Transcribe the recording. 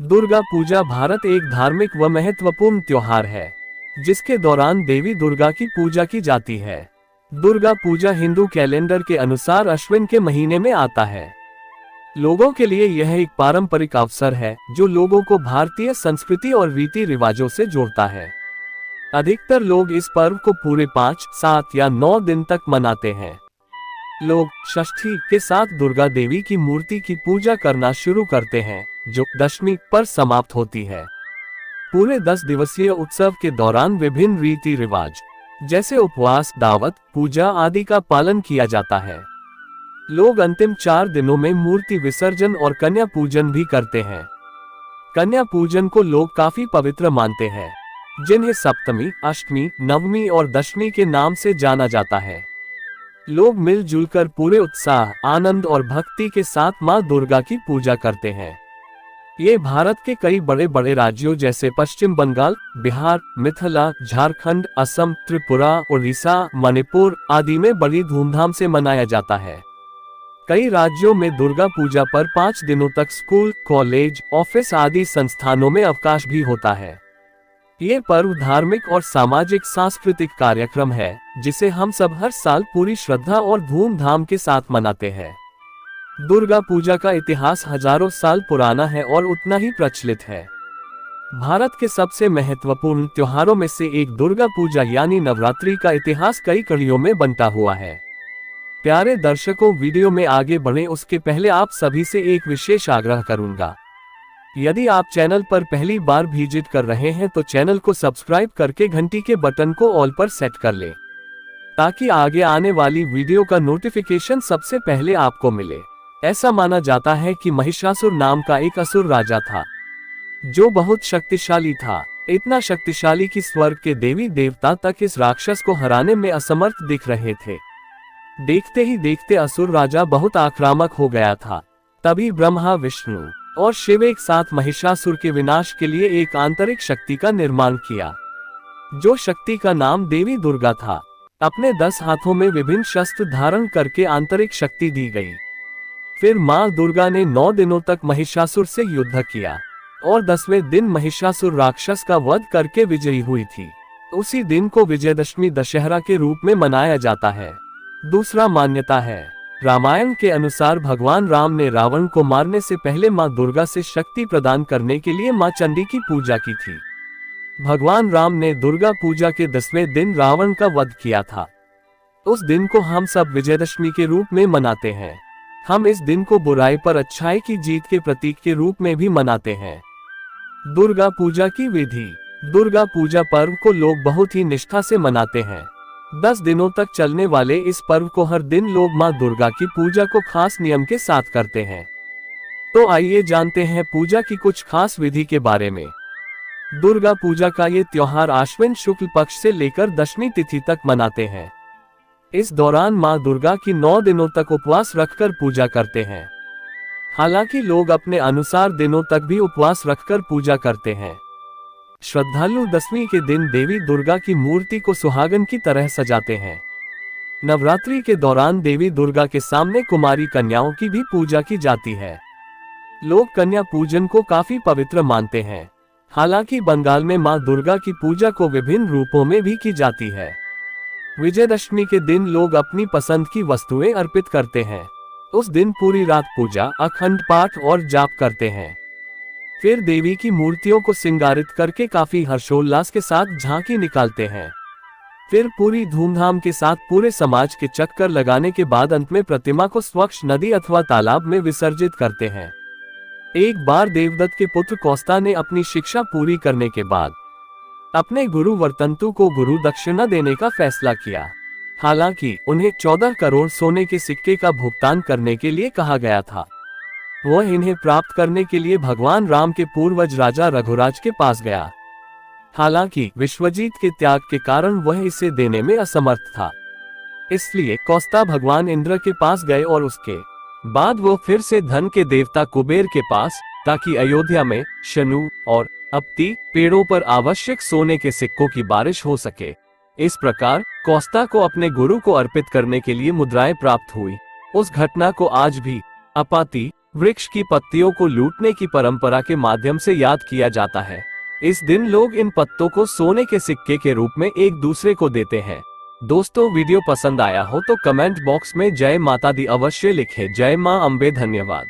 दुर्गा पूजा भारत एक धार्मिक व महत्वपूर्ण त्योहार है, जिसके दौरान देवी दुर्गा की पूजा की जाती है। दुर्गा पूजा हिंदू कैलेंडर के अनुसार अश्विन के महीने में आता है। लोगों के लिए यह एक पारंपरिक अवसर है जो लोगों को भारतीय संस्कृति और रीति रिवाजों से जोड़ता है। अधिकतर लोग इस पर्व को पूरे 5, 7 या 9 दिन तक मनाते हैं। लोग षष्ठी के साथ दुर्गा देवी की मूर्ति की पूजा करना शुरू करते हैं, जो दशमी पर समाप्त होती है। पूरे 10 दिवसीय उत्सव के दौरान विभिन्न रीति रिवाज जैसे उपवास, दावत, पूजा आदि का पालन किया जाता है। लोग अंतिम 4 दिनों में मूर्ति विसर्जन और कन्या पूजन भी करते हैं। कन्या पूजन को लोग काफी पवित्र मानते हैं, जिन्हें सप्तमी, अष्टमी, नवमी और दशमी के नाम से जाना जाता है। लोग मिलजुल कर पूरे उत्साह, आनंद और भक्ति के साथ मां दुर्गा की पूजा करते हैं। ये भारत के कई बड़े बड़े राज्यों जैसे पश्चिम बंगाल, बिहार, मिथिला, झारखंड, असम, त्रिपुरा, उड़ीसा, मणिपुर आदि में बड़ी धूमधाम से मनाया जाता है। कई राज्यों में दुर्गा पूजा पर 5 दिनों तक स्कूल, कॉलेज, ऑफिस आदि संस्थानों में अवकाश भी होता है। ये पर्व धार्मिक और सामाजिक सांस्कृतिक कार्यक्रम है, जिसे हम सब हर साल पूरी श्रद्धा और धूमधाम के साथ मनाते हैं। दुर्गा पूजा का इतिहास हजारों साल पुराना है और उतना ही प्रचलित है। भारत के सबसे महत्वपूर्ण त्योहारों में से एक दुर्गा पूजा यानी नवरात्रि का इतिहास कई कड़ियों में बंटा हुआ है। प्यारे दर्शकों, वीडियो में आगे बढ़े उसके पहले आप सभी से एक विशेष आग्रह करूंगा। यदि आप चैनल पर पहली बार विजिट कर रहे हैं तो चैनल को सब्सक्राइब करके घंटी के बटन को ऑल पर सेट कर लें, ताकि आगे आने वाली वीडियो का नोटिफिकेशन सबसे पहले आपको मिले। ऐसा माना जाता है कि महिषासुर नाम का एक असुर राजा था, जो बहुत शक्तिशाली था। इतना शक्तिशाली कि स्वर्ग के देवी देवता तक इस राक्षस को हराने में असमर्थ दिख रहे थे। देखते ही देखते असुर राजा बहुत आक्रामक हो गया था। तभी ब्रह्मा, विष्णु और शिव एक साथ महिषासुर के विनाश के लिए एक आंतरिक शक्ति का निर्माण किया, जो शक्ति का नाम देवी दुर्गा था। अपने 10 हाथों में विभिन्न शस्त्र धारण करके आंतरिक शक्ति दी गई। फिर मां दुर्गा ने 9 दिनों तक महिषासुर से युद्ध किया और 10वें दिन महिषासुर राक्षस का वध करके विजयी हुई थी। उसी दिन को विजयदशमी दशहरा के रूप में मनाया जाता है। दूसरा मान्यता है, रामायण के अनुसार भगवान राम ने रावण को मारने से पहले मां दुर्गा से शक्ति प्रदान करने के लिए मां चंडी की पूजा की थी। भगवान राम ने दुर्गा पूजा के 10वें दिन रावण का वध किया था। उस दिन को हम सब विजयदशमी के रूप में मनाते हैं। हम इस दिन को बुराई पर अच्छाई की जीत के प्रतीक के रूप में भी मनाते हैं। दुर्गा पूजा की विधि। दुर्गा पूजा पर्व को लोग बहुत ही निष्ठा से मनाते हैं। 10 दिनों तक चलने वाले इस पर्व को हर दिन लोग मां दुर्गा की पूजा को खास नियम के साथ करते हैं। तो आइए जानते हैं पूजा की कुछ खास विधि के बारे में। दुर्गा पूजा का ये त्योहार आश्विन शुक्ल पक्ष से लेकर दशमी तिथि तक मनाते हैं। इस दौरान मां दुर्गा की 9 दिनों तक उपवास रखकर पूजा करते हैं। हालांकि लोग अपने अनुसार दिनों तक भी उपवास रखकर पूजा करते हैं। श्रद्धालु दशमी के दिन देवी दुर्गा की मूर्ति को सुहागन की तरह सजाते हैं। नवरात्रि के दौरान देवी दुर्गा के सामने कुमारी कन्याओं की भी पूजा की जाती है। लोग कन्या पूजन को काफी पवित्र मानते हैं। हालांकि बंगाल में मां दुर्गा की पूजा को विभिन्न रूपों में भी की जाती है। विजयदशमी के दिन लोग अपनी पसंद की वस्तुएं अर्पित करते हैं। उस दिन पूरी रात पूजा, अखंड पाठ और जाप करते हैं। फिर देवी की मूर्तियों को श्रृंगारित करके काफी हर्षोल्लास के साथ झांकी निकालते हैं। फिर पूरी धूमधाम के साथ पूरे समाज के चक्कर लगाने के बाद अंत में प्रतिमा को स्वच्छ नदी अथवा तालाब में विसर्जित करते हैं। एक बार देवदत्त के पुत्र कौस्ता ने अपनी शिक्षा पूरी करने के बाद अपने गुरु वर्तंतु को गुरु दक्षिणा देने का फैसला किया। हालांकि उन्हें 14 करोड़ सोने के सिक्के का भुगतान करने के लिए कहा गया था। वह इन्हें प्राप्त करने के लिए भगवान राम के पूर्वज राजा रघुराज के पास गया। हालांकि विश्वजीत के त्याग के कारण वह इसे देने में असमर्थ था। इसलिए कौस्ता भगवान इंद्र के पास गए और उसके बाद वो फिर से धन के देवता कुबेर के पास, ताकि अयोध्या में शनु और अपती पेड़ों पर आवश्यक सोने के सिक्कों की बारिश हो सके। इस प्रकार कौस्ता को अपने गुरु को अर्पित करने के लिए मुद्राएं प्राप्त हुई। उस घटना को आज भी अपाती वृक्ष की पत्तियों को लूटने की परंपरा के माध्यम से याद किया जाता है। इस दिन लोग इन पत्तों को सोने के सिक्के के रूप में एक दूसरे को देते हैं। दोस्तों, वीडियो पसंद आया हो तो कमेंट बॉक्स में जय माता दी अवश्य लिखें। जय मां अम्बे। धन्यवाद।